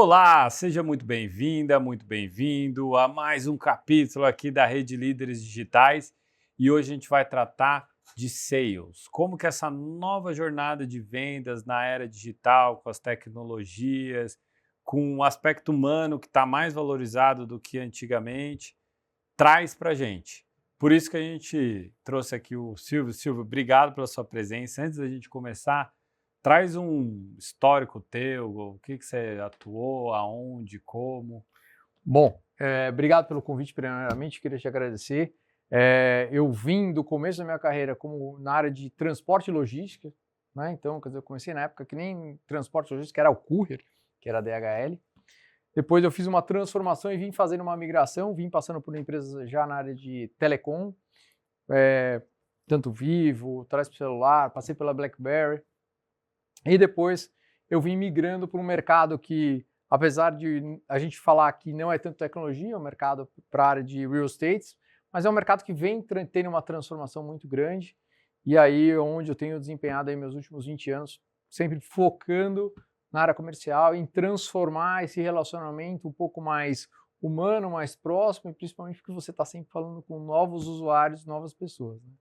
Olá, seja muito bem-vinda, muito bem-vindo a mais um capítulo aqui da Rede Líderes Digitais e hoje a gente vai tratar de sales, como que essa nova jornada de vendas na era digital, com as tecnologias, com o aspecto humano que está mais valorizado do que antigamente, traz para a gente. Por isso que a gente trouxe aqui o Silvio. Silvio, obrigado pela sua presença. Antes da gente começar, traz um histórico teu, o que você atuou, aonde, como. Bom, obrigado pelo convite, primeiramente, queria te agradecer. Eu vim do começo da minha carreira como na área de transporte e logística, né? Então, quer dizer, eu comecei na época que nem transporte e logística era o Courier, que era a DHL. Depois eu fiz uma transformação e vim fazendo uma migração, vim passando por empresas já na área de telecom, tanto Vivo, Telesp celular, passei pela BlackBerry. E depois eu vim migrando para um mercado que, apesar de a gente falar que não é tanto tecnologia, é um mercado para a área de real estate, mas é um mercado que vem tendo uma transformação muito grande. E aí onde eu tenho desempenhado aí meus últimos 20 anos, sempre focando na área comercial, em transformar esse relacionamento um pouco mais humano, mais próximo, e principalmente porque você está sempre falando com novos usuários, novas pessoas, né?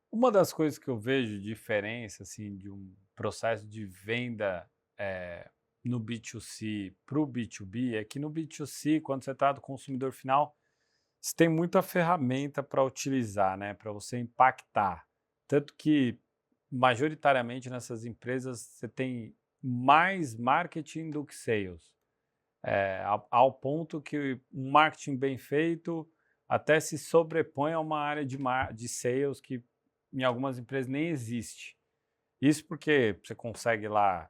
Uma das coisas que eu vejo diferença assim, de um processo de venda no B2C para o B2B é que no B2C, quando você está do consumidor final, você tem muita ferramenta para utilizar, né, para você impactar. Tanto que, majoritariamente, nessas empresas, você tem mais marketing do que sales. Ao ponto que um marketing bem feito até se sobrepõe a uma área de sales que em algumas empresas nem existe. Isso porque você consegue lá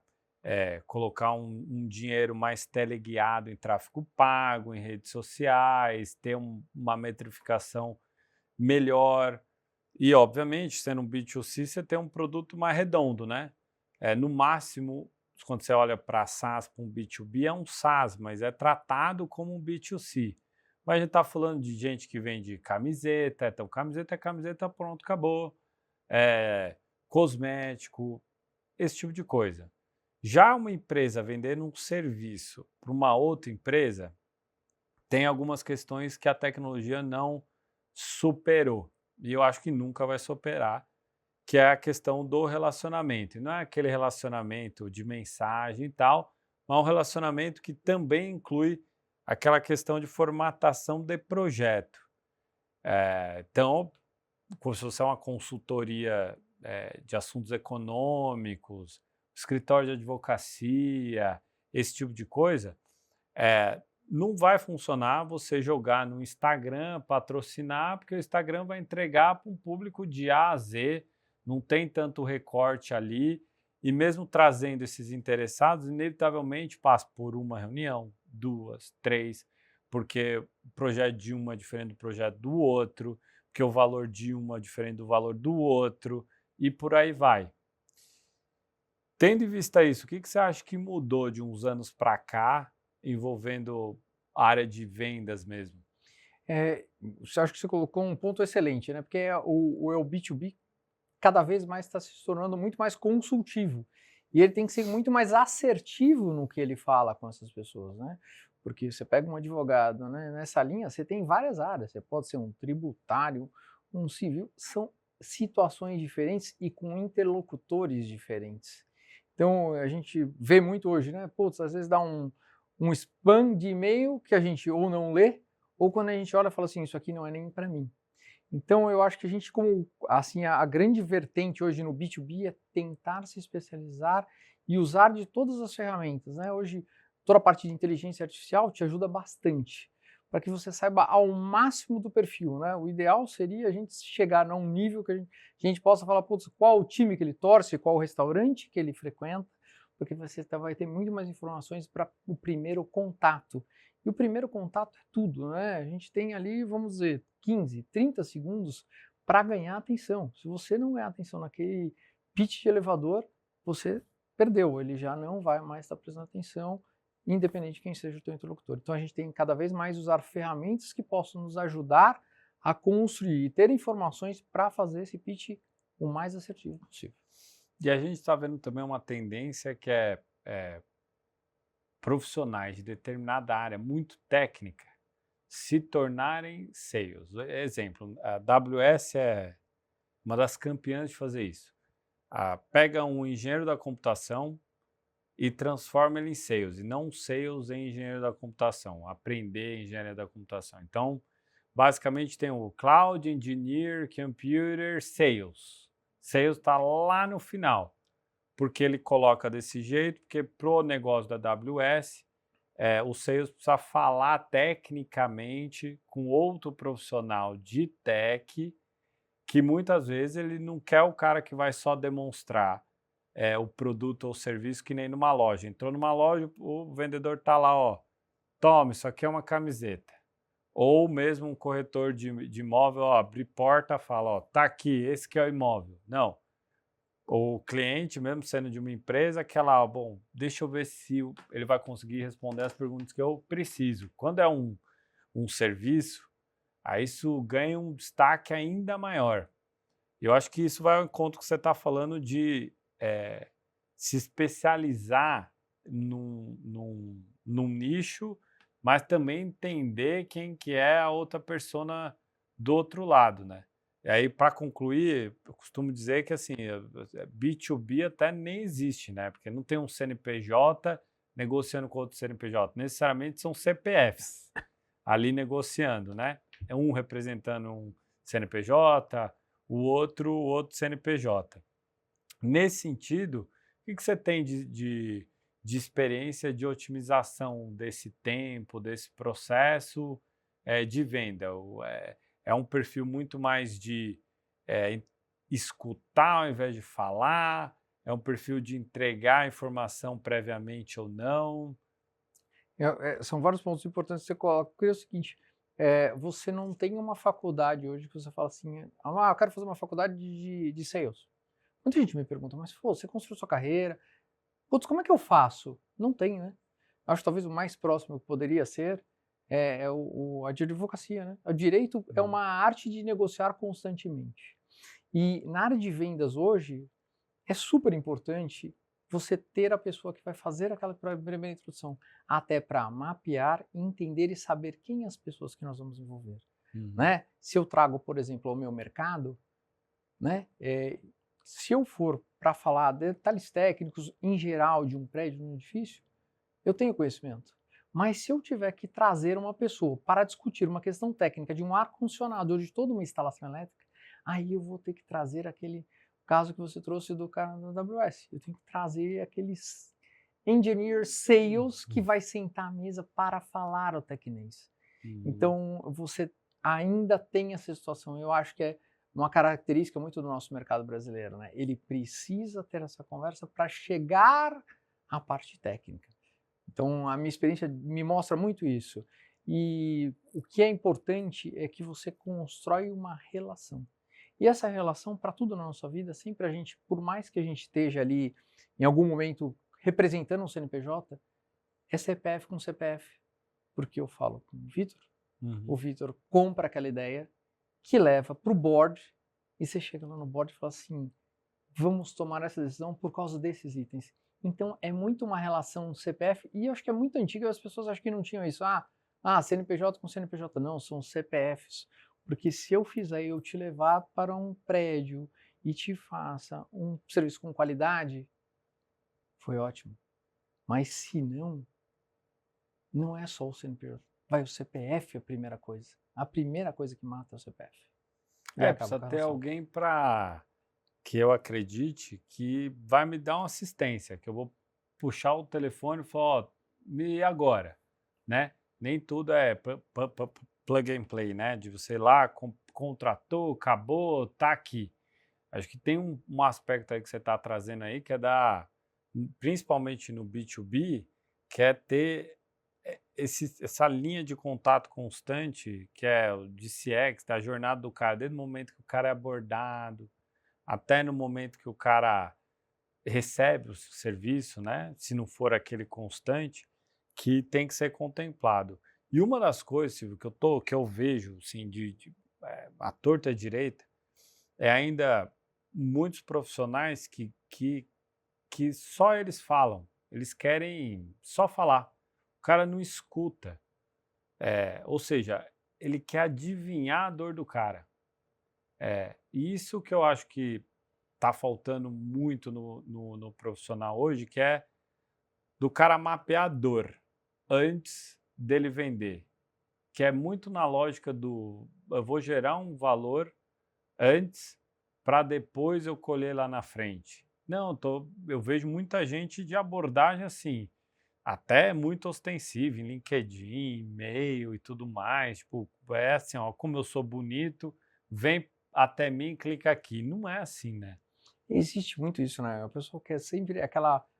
colocar um dinheiro mais teleguiado em tráfego pago, em redes sociais, ter uma metrificação melhor e, obviamente, sendo um B2C, você tem um produto mais redondo, né? No máximo, quando você olha para SaaS, para um B2B, é um SaaS, mas é tratado como um B2C. Mas a gente está falando de gente que vende camiseta, então camiseta é camiseta, pronto, acabou. Cosmético, esse tipo de coisa. Já uma empresa vendendo um serviço para uma outra empresa, tem algumas questões que a tecnologia não superou. E eu acho que nunca vai superar, que é a questão do relacionamento. E não é aquele relacionamento de mensagem e tal, mas um relacionamento que também inclui aquela questão de formatação de projeto. Então, se você é uma consultoria de assuntos econômicos, escritório de advocacia, esse tipo de coisa, não vai funcionar você jogar no Instagram, patrocinar, porque o Instagram vai entregar para um público de A a Z, não tem tanto recorte ali, e mesmo trazendo esses interessados, inevitavelmente passa por uma reunião, duas, três, porque o projeto de uma é diferente do projeto do outro, porque o valor de uma é diferente do valor do outro, e por aí vai. Tendo em vista isso, o que você acha que mudou de uns anos para cá, envolvendo a área de vendas mesmo? Eu acho que você colocou um ponto excelente, né? Porque o B2B cada vez mais está se tornando muito mais consultivo. E ele tem que ser muito mais assertivo no que ele fala com essas pessoas, né? Porque você pega um advogado, né? Nessa linha, você tem várias áreas. Você pode ser um tributário, um civil, são situações diferentes e com interlocutores diferentes. Então, a gente vê muito hoje, né? Putz, às vezes dá um spam de e-mail que a gente ou não lê, ou quando a gente olha e fala assim, isso aqui não é nem para mim. Então eu acho que a gente como, assim, a grande vertente hoje no B2B é tentar se especializar e usar de todas as ferramentas, né? Hoje toda a parte de inteligência artificial te ajuda bastante, para que você saiba ao máximo do perfil, né? O ideal seria a gente chegar a um nível que a gente possa falar, putz, qual o time que ele torce, qual o restaurante que ele frequenta, porque você vai ter muito mais informações para o primeiro contato. E o primeiro contato é tudo, né? A gente tem ali, vamos dizer, 15, 30 segundos para ganhar atenção. Se você não ganhar atenção naquele pitch de elevador, você perdeu, ele já não vai mais estar prestando atenção, independente de quem seja o teu interlocutor. Então a gente tem que cada vez mais usar ferramentas que possam nos ajudar a construir e ter informações para fazer esse pitch o mais assertivo possível. E a gente está vendo também uma tendência que é profissionais de determinada área muito técnica se tornarem sales. Exemplo, a AWS é uma das campeãs de fazer isso. Pega um engenheiro da computação e transforma ele em sales, e não sales em engenheiro da computação, aprender engenharia da computação. Então, basicamente tem o Cloud Engineer Computer Sales. Sales está lá no final, porque ele coloca desse jeito, porque pro negócio da AWS, o sales precisa falar tecnicamente com outro profissional de tech, que muitas vezes ele não quer o cara que vai só demonstrar o produto ou serviço, que nem numa loja. Entrou numa loja, o vendedor está lá, ó, toma, isso aqui é uma camiseta. Ou mesmo um corretor de imóvel, ó, abre porta, fala, ó, tá aqui, esse que é o imóvel. Não. O cliente, mesmo sendo de uma empresa, que lá, bom, deixa eu ver se ele vai conseguir responder as perguntas que eu preciso. Quando é um serviço, aí isso ganha um destaque ainda maior. Eu acho que isso vai ao encontro que você está falando de se especializar num nicho, mas também entender quem que é a outra persona do outro lado, né? E aí, para concluir, eu costumo dizer que assim, B2B até nem existe, né? Porque não tem um CNPJ negociando com outro CNPJ. Necessariamente são CPFs ali negociando, né? É um representando um CNPJ, o outro CNPJ. Nesse sentido, o que você tem de experiência de otimização desse tempo, desse processo de venda? É um perfil muito mais de escutar ao invés de falar? É um perfil de entregar a informação previamente ou não? São vários pontos importantes que você coloca. Porque é o seguinte, você não tem uma faculdade hoje que você fala assim, eu quero fazer uma faculdade de sales. Muita gente me pergunta, mas pô, você construiu sua carreira, putz, como é que eu faço? Não tem, né? Acho que talvez o mais próximo que poderia ser a de advocacia, né? O direito é uma arte de negociar constantemente. E na área de vendas hoje, é super importante você ter a pessoa que vai fazer aquela primeira introdução, até para mapear, entender e saber quem as pessoas que nós vamos envolver, né? Se eu trago, por exemplo, ao meu mercado, né? Se eu for para falar detalhes técnicos em geral de um prédio, de um edifício, eu tenho conhecimento. Mas se eu tiver que trazer uma pessoa para discutir uma questão técnica de um ar-condicionado ou de toda uma instalação elétrica, aí eu vou ter que trazer aquele caso que você trouxe do cara da AWS. Eu tenho que trazer aqueles engineer sales que vai sentar à mesa para falar o tecnês. Então, você ainda tem essa situação. Eu acho que é uma característica muito do nosso mercado brasileiro, né? Ele precisa ter essa conversa para chegar à parte técnica. Então, a minha experiência me mostra muito isso. E o que é importante é que você constrói uma relação. E essa relação, para tudo na nossa vida, sempre a gente, por mais que a gente esteja ali, em algum momento, representando um CNPJ, é CPF com CPF. Porque eu falo com o Vitor, o Vitor compra aquela ideia, que leva para o board, e você chega lá no board e fala assim, vamos tomar essa decisão por causa desses itens. Então, é muito uma relação CPF, e eu acho que é muito antiga, as pessoas acham que não tinham isso. CNPJ com CNPJ. Não, são CPFs. Porque se eu fizer eu te levar para um prédio e te faça um serviço com qualidade, foi ótimo. Mas se não, não é só o CNPJ. Vai o CPF a primeira coisa. A primeira coisa que mata é o CPF. Precisa ter alguém para que eu acredite que vai me dar uma assistência, que eu vou puxar o telefone e falar, ó, e agora, né? Nem tudo é plug and play, né? De você ir lá, contratou, acabou, tá aqui. Acho que tem um aspecto aí que você está trazendo aí, que é principalmente no B2B, que é ter essa linha de contato constante, que é o DCX, da jornada do cara, desde o momento que o cara é abordado, até no momento que o cara recebe o serviço, né? Se não for aquele constante, que tem que ser contemplado. E uma das coisas, Silvio, que eu vejo assim, à torta direita, é ainda muitos profissionais que só eles falam, eles querem só falar. cara não escuta. Ou seja, ele quer adivinhar a dor do cara. E isso que eu acho que está faltando muito no profissional hoje, que é do cara mapear a dor antes dele vender, que é muito na lógica do eu vou gerar um valor antes para depois eu colher lá na frente. Não, eu vejo muita gente de abordagem assim, até muito ostensiva em LinkedIn, e-mail e tudo mais, tipo, é assim, ó, como eu sou bonito, vem até mim, clica aqui. Não é assim, né? Existe muito isso, né? A pessoa quer sempre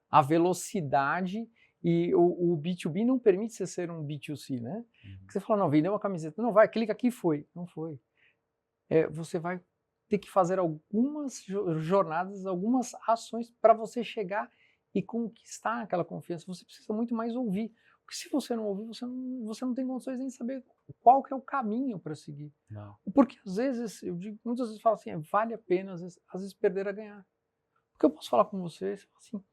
a velocidade e o B2B não permite você ser um B2C, né? Porque você fala, não, vendeu uma camiseta, não vai, clica aqui, foi. Não foi. Você vai ter que fazer algumas jornadas, algumas ações para você chegar e conquistar aquela confiança. Você precisa muito mais ouvir. Porque se você não ouvir, você não tem condições nem de saber qual que é o caminho para seguir. Não. Porque às vezes, eu digo, muitas vezes eu falo assim, vale a pena às vezes perder a ganhar. Porque eu posso falar com você fala assim,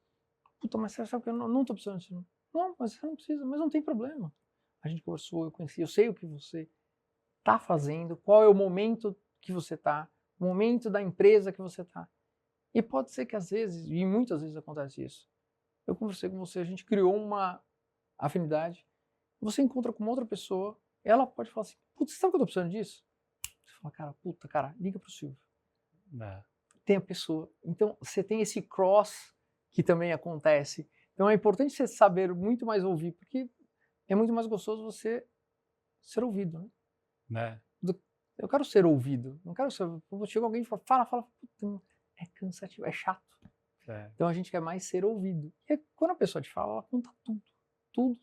puta, mas você sabe que eu não estou precisando disso. Não, mas você não precisa, mas não tem problema. A gente conversou, eu conheci, eu sei o que você está fazendo, qual é o momento que você está, o momento da empresa que você está. E pode ser que às vezes, e muitas vezes acontece isso, eu conversei com você, a gente criou uma afinidade, você encontra com uma outra pessoa, ela pode falar assim, putz, você sabe que eu estou precisando disso? Você fala, cara, liga pro Silvio. Tem a pessoa. Então, você tem esse cross que também acontece. Então, é importante você saber muito mais ouvir, porque é muito mais gostoso você ser ouvido, né? Eu quero ser ouvido, não quero ser... Chega alguém e fala, puta, é cansativo, é chato. Então, a gente quer mais ser ouvido. E quando a pessoa te fala, ela conta tudo.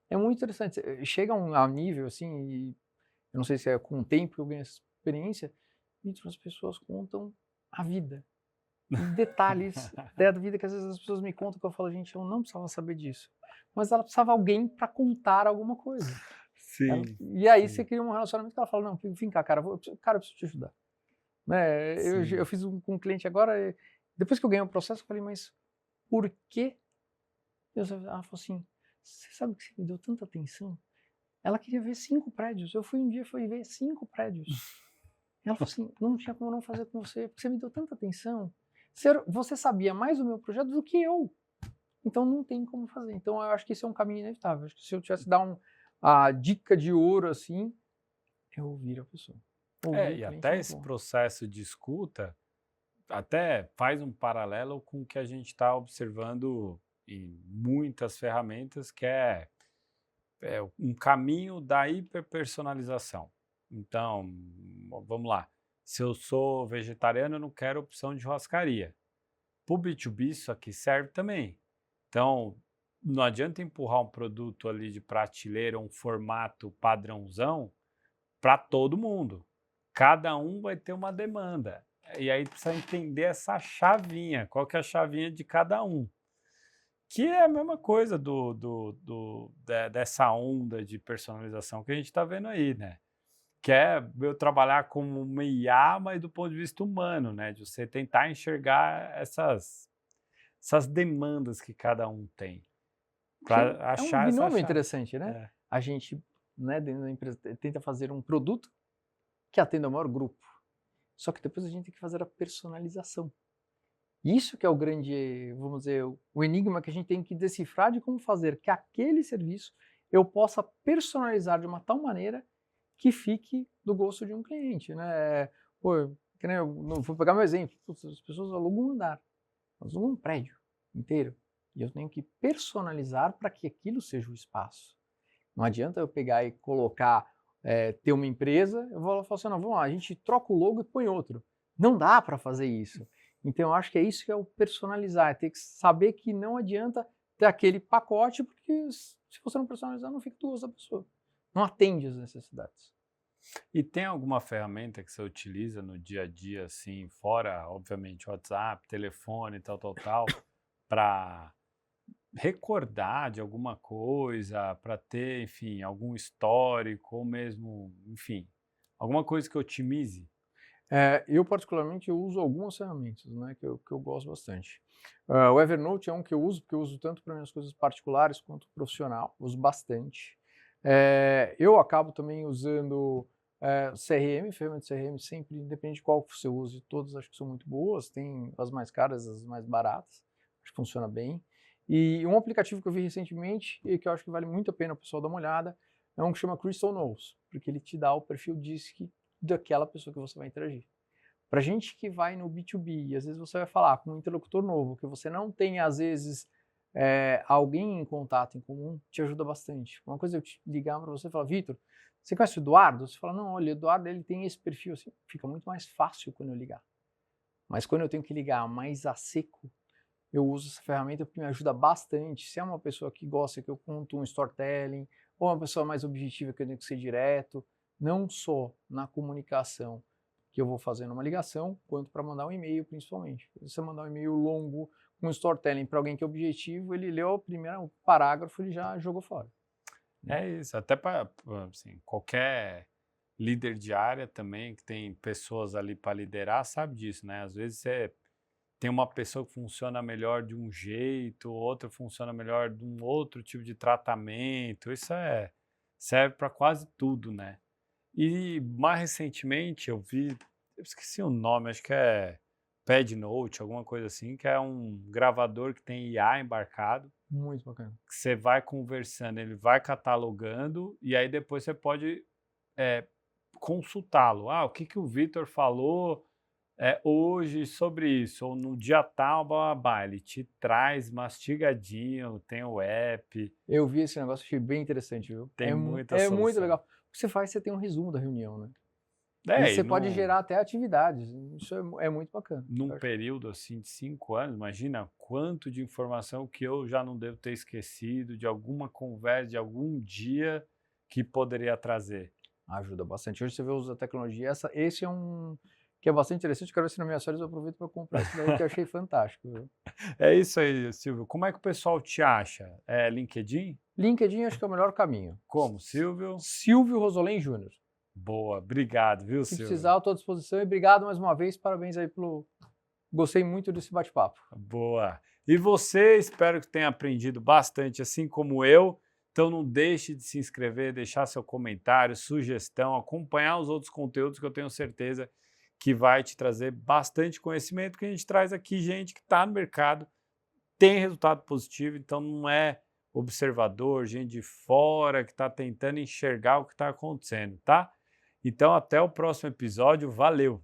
É muito interessante. Chega a um nível, assim, e eu não sei se é com o tempo que eu ganho essa experiência, e as pessoas contam a vida. Detalhes da vida que às vezes as pessoas me contam que eu falo, gente, eu não precisava saber disso. Mas ela precisava de alguém para contar alguma coisa. Sim. E aí você cria um relacionamento que ela fala, não, vem cá, cara, eu preciso te ajudar. Né? Eu fiz com um cliente agora, depois que eu ganhei o processo, eu falei, mas por quê? Ela falou assim, você sabe que você me deu tanta atenção? Ela queria ver 5 prédios. Eu fui um dia e ver 5 prédios. Ela falou assim, não tinha como não fazer com você, porque você me deu tanta atenção. Você sabia mais do meu projeto do que eu. Então não tem como fazer. Então eu acho que esse é um caminho inevitável. Acho que se eu tivesse dar a dica de ouro assim, é ouvir a pessoa. E até esse processo de escuta até faz um paralelo com o que a gente está observando em muitas ferramentas, que é um caminho da hiperpersonalização. Então, vamos lá. Se eu sou vegetariano, eu não quero opção de churrascaria. Para o B2B, isso aqui serve também. Então, não adianta empurrar um produto ali de prateleira, um formato padrãozão, para todo mundo. Cada um vai ter uma demanda. E aí precisa entender essa chavinha, qual que é a chavinha de cada um. Que é a mesma coisa dessa onda de personalização que a gente está vendo aí, né? Que é eu trabalhar como uma IA, mas do ponto de vista humano, né? De você tentar enxergar essas demandas que cada um tem. Para achar um essa binômio chave. interessante, né? A gente, né, dentro da empresa, tenta fazer um produto que atenda ao maior grupo. Só que depois a gente tem que fazer a personalização. Isso que é o grande, vamos dizer, o enigma que a gente tem que decifrar de como fazer que aquele serviço eu possa personalizar de uma tal maneira que fique do gosto de um cliente, né? Pô, vou pegar meu exemplo, as pessoas alugam um andar, alugam um prédio inteiro, e eu tenho que personalizar para que aquilo seja o espaço. Não adianta eu pegar e colocar, ter uma empresa, eu vou falar assim, não, vamos lá, a gente troca o logo e põe outro. Não dá para fazer isso. Então eu acho que é isso que é o personalizar, é ter que saber que não adianta ter aquele pacote, porque se você não personalizar, não fica do gosto da pessoa. Não atende às necessidades. E tem alguma ferramenta que você utiliza no dia a dia, assim, fora, obviamente, WhatsApp, telefone, tal, para recordar de alguma coisa, para ter, enfim, algum histórico, ou mesmo, enfim, alguma coisa que otimize? Eu particularmente eu uso algumas ferramentas, né, que eu gosto bastante. O Evernote é um que eu uso, porque eu uso tanto para minhas coisas particulares quanto profissional, uso bastante. Eu acabo também usando CRM, ferramenta de CRM sempre, independente de qual que você use, todas acho que são muito boas, tem as mais caras, as mais baratas, acho que funciona bem. E um aplicativo que eu vi recentemente e que eu acho que vale muito a pena o pessoal dar uma olhada, é um que chama Crystal Knows, porque ele te dá o perfil DISC daquela pessoa que você vai interagir. Para gente que vai no B2B, e às vezes você vai falar com um interlocutor novo, que você não tem, às vezes, alguém em contato em comum, te ajuda bastante. Uma coisa é eu te ligar para você e falar, Vitor, você conhece o Eduardo? Você fala, não, olha, o Eduardo ele tem esse perfil assim, fica muito mais fácil quando eu ligar. Mas quando eu tenho que ligar mais a seco, eu uso essa ferramenta porque me ajuda bastante. Se é uma pessoa que gosta que eu conto um storytelling, ou uma pessoa mais objetiva que eu tenho que ser direto, não só na comunicação que eu vou fazer numa ligação, quanto para mandar um e-mail principalmente. Se você mandar um e-mail longo com storytelling para alguém que é objetivo, ele leu o primeiro parágrafo e já jogou fora. É isso, até para assim, qualquer líder de área também, que tem pessoas ali para liderar, sabe disso, né? Às vezes você tem uma pessoa que funciona melhor de um jeito, outra funciona melhor de um outro tipo de tratamento. Isso serve para quase tudo, né? E mais recentemente eu vi, eu esqueci o nome, acho que é Padnote, alguma coisa assim, que é um gravador que tem IA embarcado, Muito bacana. que você vai conversando, ele vai catalogando e aí depois você pode eh, consultá-lo. Ah, o que que o Vitor falou hoje sobre isso, ou no dia tal, blá, blá, blá. Ele te traz mastigadinho, tem o app, Eu vi esse negócio, achei bem interessante, viu? tem muita É muito solução. legal. O que você faz, você tem um resumo da reunião, né? E É, e você pode gerar até atividades. Isso é muito bacana. num Eu acho. período assim de 5 anos, imagina quanto de informação que eu já não devo ter esquecido de alguma conversa, de algum dia que poderia trazer. Ajuda bastante. Hoje você vê o uso da tecnologia. Esse é um que é bastante interessante. Quero ver se nas minhas férias eu aproveito para comprar esse daí que eu achei fantástico, viu? É isso aí, Silvio. Como é que o pessoal te acha? É LinkedIn? LinkedIn acho que é o melhor caminho. Como, Silvio? Silvio Rosolém Júnior. Boa, obrigado, viu, Se Silvio? precisar, eu estou à disposição. E obrigado mais uma vez. Parabéns aí pelo. Gostei muito desse bate-papo. Boa. E você, espero que tenha aprendido bastante, assim como eu. Então não deixe de se inscrever, deixar seu comentário, sugestão, acompanhar os outros conteúdos que eu tenho certeza que vai te trazer bastante conhecimento, que a gente traz aqui gente que está no mercado, tem resultado positivo, então não é observador, gente de fora que está tentando enxergar o que está acontecendo, tá? Então até o próximo episódio, valeu!